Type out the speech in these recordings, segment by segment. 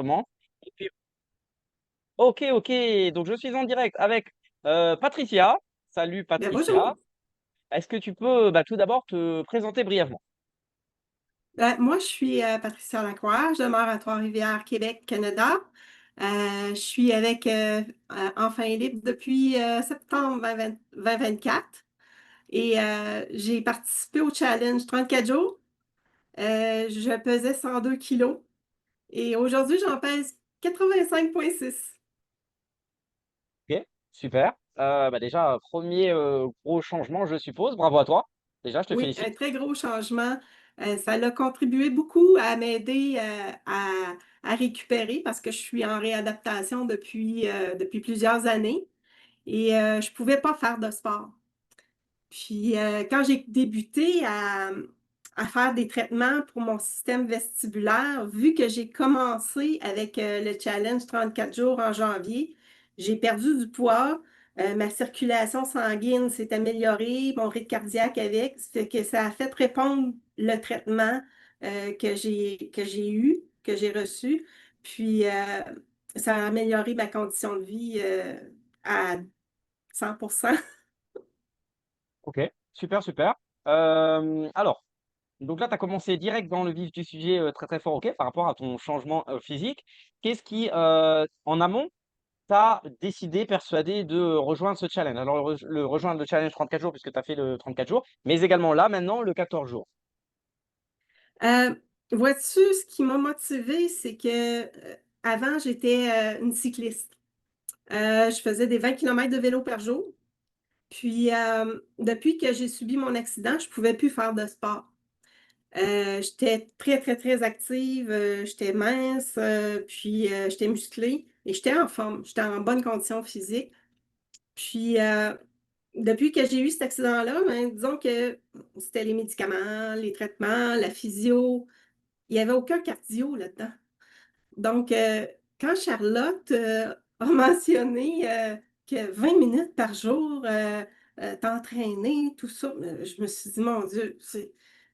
l'enregistrement. Et puis, ok, ok. Donc, je suis en direct avec Patricia. Salut, Bien, Patricia. bonjour. Est-ce que tu peux tout d'abord te présenter brièvement? Moi, je suis Patricia Lacroix. Je demeure à Trois-Rivières, Québec, Canada. Je suis avec Enfin Libre depuis septembre 2024 et j'ai participé au challenge 34 jours. Je pesais 102 kilos et aujourd'hui, j'en pèse 85,6. Ok, super. Déjà, premier gros changement, je suppose. Bravo à toi. Déjà, je te Oui, félicite. un très gros changement. Ça a contribué beaucoup à m'aider à récupérer parce que je suis en réadaptation depuis plusieurs années et je pouvais pas faire de sport. Puis quand j'ai débuté à faire des traitements pour mon système vestibulaire, vu que j'ai commencé avec le challenge 34 jours en janvier, j'ai perdu du poids, ma circulation sanguine s'est améliorée, mon rythme cardiaque avec, ça fait que ça a fait répondre le traitement que j'ai eu, que j'ai reçu. Puis ça a amélioré ma condition de vie à 100%. Ok, super, super. Alors, donc là, tu as commencé direct dans le vif du sujet très, très fort, ok, par rapport à ton changement physique. Qu'est-ce qui, en amont, t'a décidé, persuadé de rejoindre ce challenge? Alors, rejoindre le challenge 34 jours, puisque tu as fait le 34 jours, mais également là, maintenant, le 14 jours. Euh, Vois-tu, ce qui m'a motivée, c'est que avant, j'étais une cycliste. Je faisais des 20 km de vélo par jour. Puis, depuis que j'ai subi mon accident, je ne pouvais plus faire de sport. J'étais très, très, très active, j'étais mince, puis j'étais musclée et j'étais en forme, j'étais en bonne condition physique. Puis, depuis que j'ai eu cet accident-là, ben, disons que c'était les médicaments, les traitements, la physio, il n'y avait aucun cardio là-dedans. Donc, quand Charlotte a mentionné que 20 minutes par jour, t'entraîner, tout ça, je me suis dit, mon Dieu,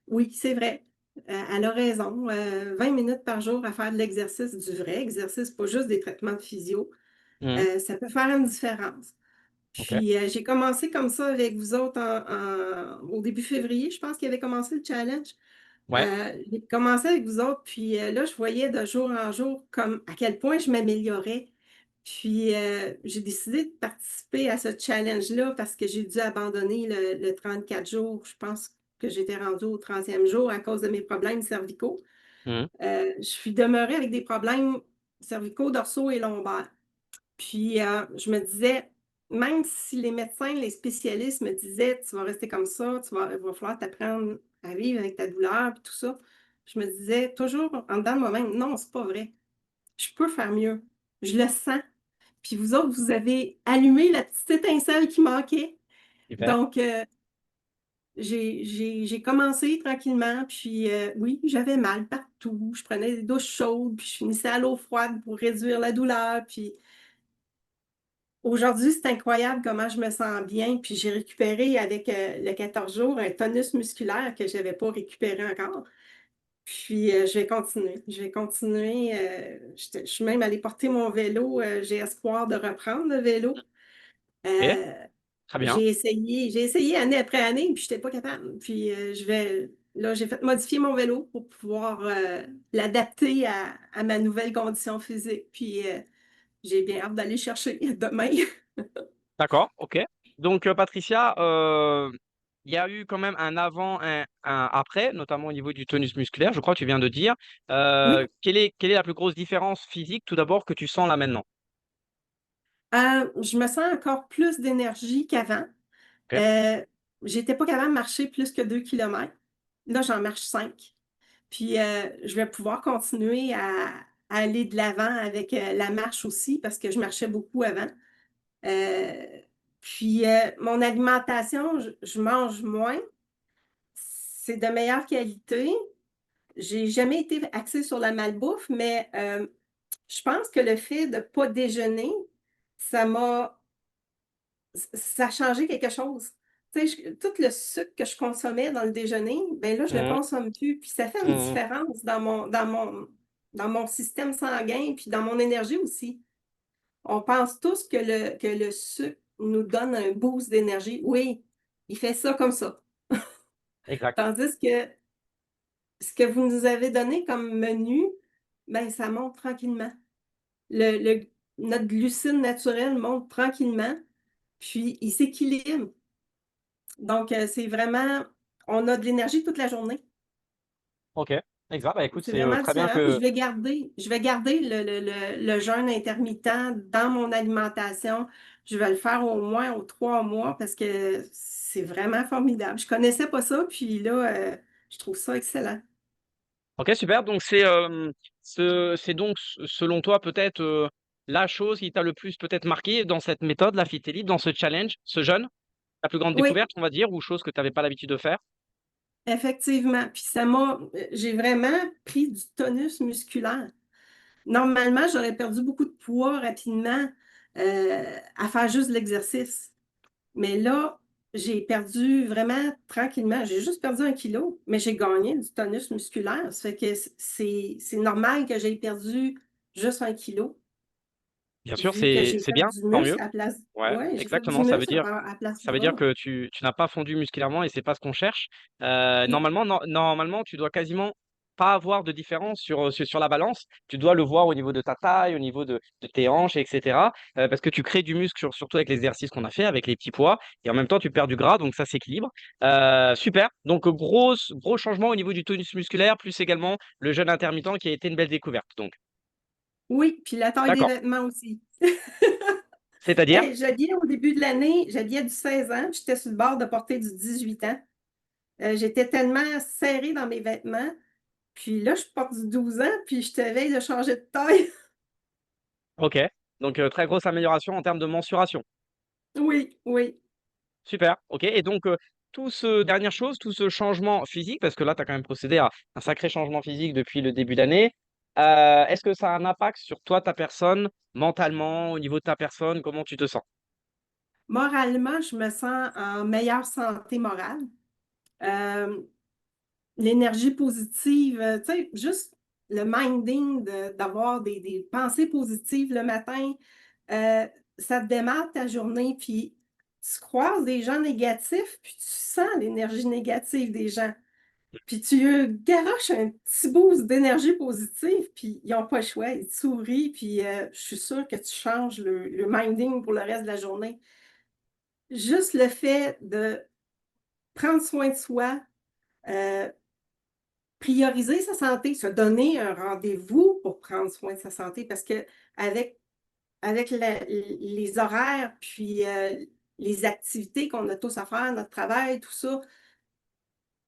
oui, c'est vrai. Elle a raison. 20 minutes par jour à faire de l'exercice, du vrai exercice, pas juste des traitements de physio, Mhm. ça peut faire une différence. Ok. Puis, j'ai commencé comme ça avec vous autres au début février, je pense qu'il avait commencé le challenge. Ouais. J'ai commencé avec vous autres, puis là, je voyais de jour en jour comme à quel point je m'améliorais. Puis j'ai décidé de participer à ce challenge-là parce que j'ai dû abandonner le 34 jours. Je pense que j'étais rendue au 30e jour à cause de mes problèmes cervicaux. Mhm. Je suis demeurée avec des problèmes cervicaux, dorsaux et lombaires. Puis je me disais, même si les médecins, les spécialistes me disaient, tu vas rester comme ça, il va falloir t'apprendre à vivre avec ta douleur, puis tout ça, je me disais toujours en dedans de moi-même, non, c'est pas vrai. Je peux faire mieux. Je le sens. Puis vous autres, vous avez allumé la petite étincelle qui manquait. Super. Donc, j'ai commencé tranquillement, puis oui, j'avais mal partout. Je prenais des douches chaudes, puis je finissais à l'eau froide pour réduire la douleur, puis aujourd'hui, c'est incroyable comment je me sens bien. Puis j'ai récupéré avec le 14 jours un tonus musculaire que je n'avais pas récupéré encore. Puis je vais continuer. Je vais continuer. Je suis même allée porter mon vélo. J'ai espoir de reprendre le vélo. Ok. Euh, Très bien. j'ai essayé année après année, puis je n'étais pas capable. Puis là, j'ai fait modifier mon vélo pour pouvoir l'adapter à ma nouvelle condition physique. Puis j'ai bien hâte d'aller chercher demain. D'accord. Ok. Donc, Patricia, il y a eu quand même un avant, un après, notamment au niveau du tonus musculaire, je crois que tu viens de dire. Oui. Quelle est la plus grosse différence physique, tout d'abord, que tu sens là maintenant? Je me sens encore plus d'énergie qu'avant. Ok. Euh, J'étais pas capable de marcher plus que 2 kilomètres. Là, j'en marche 5. Puis, je vais pouvoir continuer à aller de l'avant avec la marche aussi parce que je marchais beaucoup avant. Euh, Puis, mon alimentation, je mange moins. C'est de meilleure qualité. J'ai jamais été axée sur la malbouffe, mais je pense que le fait de ne pas déjeuner, ça m'a ça a changé quelque chose. Tu sais, tout le sucre que je consommais dans le déjeuner, ben là, je le Mhm. consomme plus. Puis ça fait une Mhm. différence dans dans mon système sanguin, puis dans mon énergie aussi. On pense tous que le sucre nous donne un boost d'énergie. Oui, il fait ça comme ça. Exact. Tandis que ce que vous nous avez donné comme menu, ben, ça monte tranquillement. Le notre glucide naturel monte tranquillement, puis il s'équilibre. Donc, c'est vraiment on a de l'énergie toute la journée. OK, exact. Bah, écoute, C'est c'est, vraiment très bien différent. Puis que je vais garder le jeûne intermittent dans mon alimentation. Je vais le faire au moins aux 3 mois parce que c'est vraiment formidable. Je connaissais pas ça, puis là, je trouve ça excellent. OK, super. Donc c'est donc selon toi peut-être, la chose qui t'a le plus peut-être marqué dans cette méthode, la Fit Elite, dans ce challenge, ce jeûne? La plus grande Oui, découverte, on va dire, ou chose que tu avais pas l'habitude de faire? effectivement. Puis j'ai vraiment pris du tonus musculaire. Normalement, j'aurais perdu beaucoup de poids rapidement, à faire juste de l'exercice. Mais là, j'ai perdu vraiment tranquillement. J'ai juste perdu 1 kilo, mais j'ai gagné du tonus musculaire. Ça fait que c'est normal que j'aie perdu juste 1 kilo, Bien sûr, vu que j'ai c'est fait bien, du tant mieux. muscle à place. Ouais, Ouais, j'ai fait du exactement. Ça veut muscle dire à place ça veut dire gras. que tu n'as pas fondu musculairement et c'est pas ce qu'on cherche. Non. Normalement, tu dois quasiment pas avoir de différence sur la balance. Tu dois le voir au niveau de ta taille, au niveau de tes hanches et cetera, parce que tu crées du muscle surtout avec l'exercice qu'on a fait, avec les petits poids et en même temps tu perds du gras, donc ça s'équilibre. Super, donc gros changement au niveau du tonus musculaire, plus également le jeûne intermittent qui a été une belle découverte donc. Oui, puis la taille des D'accord. vêtements aussi. C'est-à-dire? Hey, j'habillais au début de l'année, j'habillais du 16 ans, puis j'étais sur le bord de porter du 18 ans. J'étais tellement serrée dans mes vêtements. Puis là, je porte du 12 ans, puis je te veille de changer de taille. OK, donc très grosse amélioration en termes de mensuration. Oui, oui. Super, OK et donc dernière chose, tout ce changement physique, parce que là, tu as quand même procédé à un sacré changement physique depuis le début d'année. Est-ce que ça a un impact sur toi, ta personne, mentalement, au niveau de ta personne? Comment tu te sens? Moralement, je me sens en meilleure santé morale. Euh, L'énergie positive, tu sais, juste le minding d'avoir des pensées positives le matin, euh, ça te démarre ta journée, puis tu croises des gens négatifs, puis tu sens l'énergie négative des gens. Puis tu garoches un petit boost d'énergie positive, puis ils n'ont pas le choix, ils te sourient, puis je suis sûre que tu changes le minding pour le reste de la journée. Juste le fait de prendre soin de soi, euh, prioriser sa santé, se donner un rendez-vous pour prendre soin de sa santé, parce que avec, les horaires, puis les activités qu'on a tous à faire, notre travail, tout ça,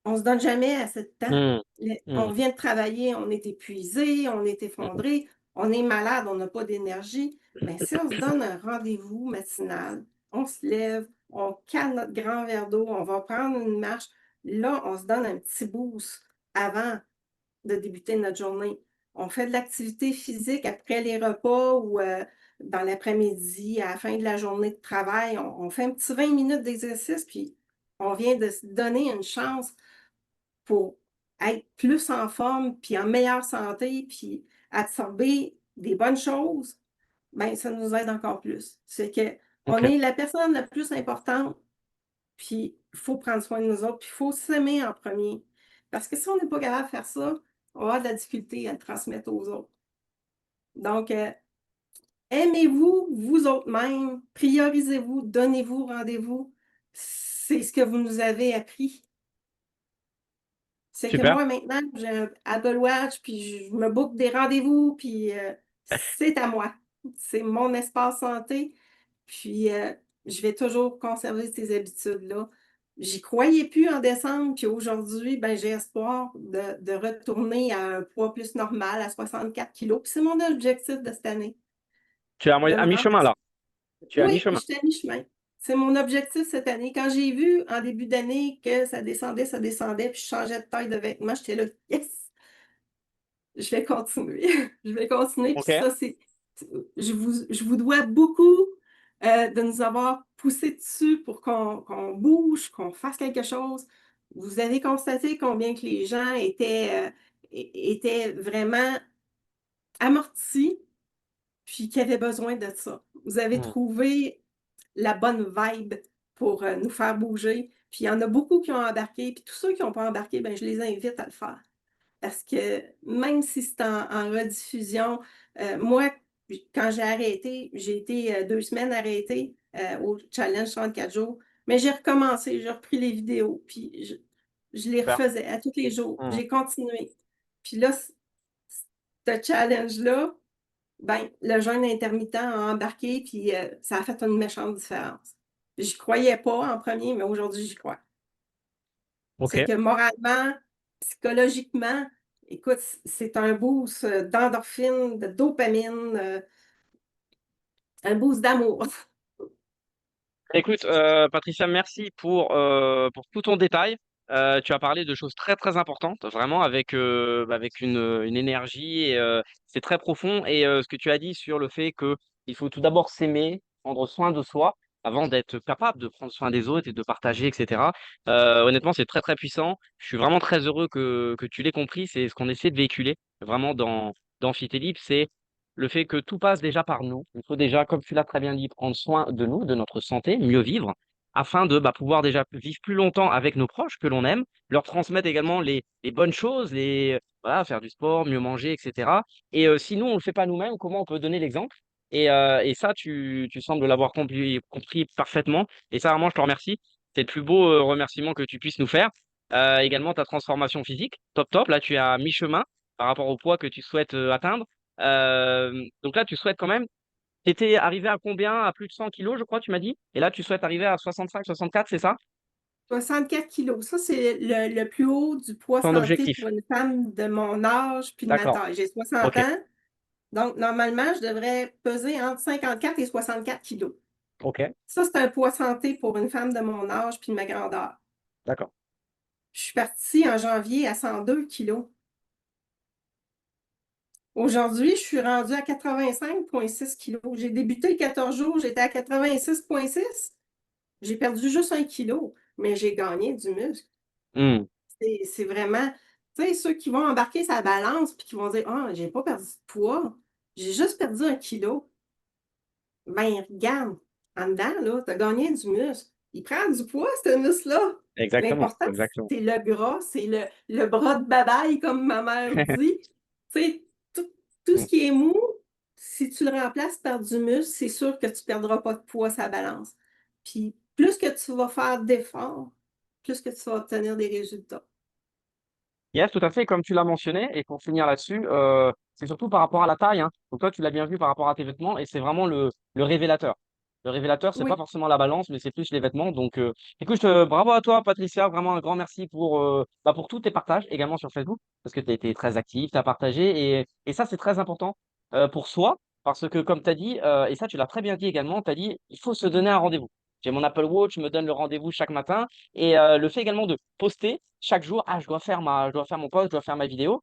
on se donne jamais assez de temps. Mmh. On Mmh. vient de travailler, on est épuisé, on est Mmh. effondré, on est malade, on n'a pas d'énergie. Mais si on se donne un rendez-vous matinal, on se lève, on cale notre grand verre d'eau, on va prendre une marche. Là, on se donne un petit boost avant de débuter notre journée. On fait de l'activité physique après les repas ou dans l'après-midi, à la fin de la journée de travail. On fait un petit 20 minutes d'exercice, puis on vient de se donner une chance pour être plus en forme, puis en meilleure santé, puis absorber des bonnes choses, ben ça nous aide encore plus. C'est que on OK. est la personne la plus importante, puis il faut prendre soin de nous autres, puis il faut s'aimer en premier. Parce que si on n'est pas capable de faire ça, on va avoir de la difficulté à le transmettre aux autres. Donc, aimez-vous, vous autres même, priorisez-vous, donnez-vous rendez-vous. C'est ce que vous nous avez appris. C'est que Super. moi, maintenant, j'ai un Apple Watch, puis je me book des rendez-vous, puis c'est à moi. C'est mon espace santé, puis je vais toujours conserver ces habitudes-là. J'y croyais plus en décembre, puis aujourd'hui, ben, j'ai espoir de retourner à un poids plus normal, à 64 kilos. Puis c'est mon objectif de cette année, Tu es de à me rendre à mi-chemin là? Tu es à oui, mi-chemin? j'étais à mi-chemin. C'est mon objectif cette année. Quand j'ai vu en début d'année que ça descendait, puis je changeais de taille de vêtements, j'étais là, yes, je vais continuer. Je vais continuer. Puis OK. ça, je vous dois beaucoup de nous avoir poussé dessus pour qu'on bouge, qu'on fasse quelque chose. Vous avez constaté combien que les gens étaient vraiment amorti, puis qui avait besoin de ça. Vous avez Mmh. trouvé la bonne vibe pour nous faire bouger. Puis il y en a beaucoup qui ont embarqué, puis tous ceux qui n'ont pas embarqué, ben, je les invite à le faire. Parce que même si c'est en rediffusion, moi, quand j'ai arrêté, j'ai été 2 semaines arrêtée au challenge 34 jours, mais j'ai recommencé, j'ai repris les vidéos, puis je les Super. refaisais à tous les jours. Mmh. J'ai continué. Puis là, ce challenge-là, ben, le jeûne intermittent a embarqué, puis ça a fait une méchante différence. J'y croyais pas en premier, mais aujourd'hui, j'y crois. C'est OK. que moralement, psychologiquement, écoute, c'est un boost d'endorphine, de dopamine, un boost d'amour. Écoute, Patricia, merci pour tout ton détail. Tu as parlé de choses très, très importantes, vraiment avec, avec une énergie et c'est très profond et ce que tu as dit sur le fait que il faut tout d'abord s'aimer, prendre soin de soi avant d'être capable de prendre soin des autres et de partager et cetera. Honnêtement, c'est très, très puissant. Je suis vraiment très heureux que tu l'aies compris. C'est ce qu'on essaie de véhiculer vraiment dans Fit et Libre, c'est le fait que tout passe déjà par nous. Il faut déjà, comme tu l'as très bien dit, prendre soin de nous, de notre santé, mieux vivre, afin de pouvoir déjà vivre plus longtemps avec nos proches que l'on aime, leur transmettre également les bonnes choses, voilà, faire du sport, mieux manger, etc. Et si nous, on ne le fait pas nous-mêmes, comment on peut donner l'exemple? Et ça, tu sembles l'avoir compris parfaitement. Et ça, vraiment, je te remercie. C'est le plus beau remerciement que tu puisses nous faire. Également, ta transformation physique, top, top. Là, tu es à mi-chemin par rapport au poids que tu souhaites atteindre. Donc là, tu souhaites quand même. Tu étais arrivé à combien? À plus de 100 kilos, je crois, tu m'as dit. Et là, tu souhaites arriver à 65, 64, c'est ça? 64 kilos. Ça, c'est le plus haut du poids Ton santé objectif. pour une femme de mon âge puis de ma D'accord. taille. J'ai 60 Ok. ans, donc normalement, je devrais peser entre 54 et 64 kilos. Ok. Ça, c'est un poids santé pour une femme de mon âge puis de ma grandeur. D'accord. Je suis partie en janvier à 102 kilos. Aujourd'hui, je suis rendue à 85,6 kilos. J'ai débuté le 14 jours, j'étais à 86,6. J'ai perdu juste 1 kilo, mais j'ai gagné du muscle. Hmm. C'est vraiment, tu sais, ceux qui vont embarquer sa balance puis qui vont dire, ah, j'ai pas perdu de poids, j'ai juste perdu 1 kilo. Ben, regarde, en dedans, là, t'as gagné du muscle. Il prend du poids, ce muscle-là. Exactement. L'important, Exactement. c'est le gras, c'est le bras de babaye, comme ma mère dit. Tu sais, tout ce Hmm. qui est mou, si tu le remplaces par du muscle, c'est sûr que tu ne perdras pas de poids sa balance. Puis, plus que tu vas faire d'efforts, plus que tu vas obtenir des résultats. Yes, tout à fait, comme tu l'as mentionné, et pour finir là-dessus, c'est surtout par rapport à la taille, hein. Donc toi, tu l'as bien vu par rapport à tes vêtements, et c'est vraiment le révélateur. Le révélateur, c'est pas Oui, forcément la balance, mais c'est plus les vêtements. Donc, écoute, bravo à toi, Patricia, vraiment un grand merci pour tous tes partages, également sur Facebook, parce que tu as été très active, tu as partagé, et ça, c'est très important pour soi, parce que comme tu as dit, et ça, tu l'as très bien dit également, tu as dit, il faut se donner un rendez-vous. J'ai mon Apple Watch, je me donne le rendez-vous chaque matin, et le fait également de poster chaque jour, ah, je dois faire mon post, je dois faire ma vidéo.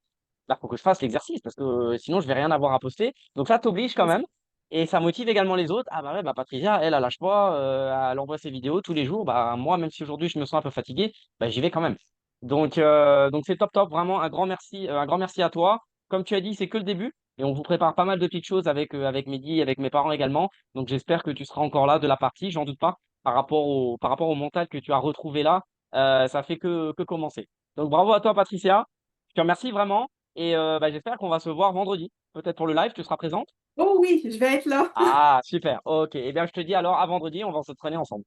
Là, faut que je fasse l'exercice parce que sinon, je vais rien avoir à poster. Donc ça t'oblige quand c'est ça. même. Et ça motive également les autres. Ah bah ouais, bah Patricia, elle lâche pas, elle envoie ses vidéos tous les jours. Bah moi, même si aujourd'hui je me sens un peu fatigué, bah j'y vais quand même. Donc c'est top top, vraiment un grand merci à toi. Comme tu as dit, c'est que le début. Et on vous prépare pas mal de petites choses avec Mehdi, avec mes parents également. Donc j'espère que tu seras encore là de la partie, j'en doute pas, par rapport au mental que tu as retrouvé là. Ça fait que commencer. Donc bravo à toi, Patricia. Je te remercie vraiment. Et j'espère qu'on va se voir vendredi. Peut-être pour le live, tu seras présente. Oh oui, je vais être là. Ah, super. Ok. Eh bien, je te dis alors à vendredi, on va se traîner ensemble.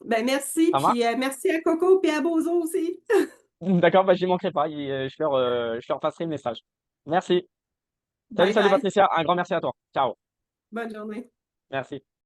Ben merci, Ça puis marche? merci à Coco et à Bozo aussi. D'accord, bah, j'y manquerai pas. Je leur passerai le message. Merci. Salut, Bye salut, bye. Patricia. Un grand merci à toi. Ciao. Bonne journée. Merci.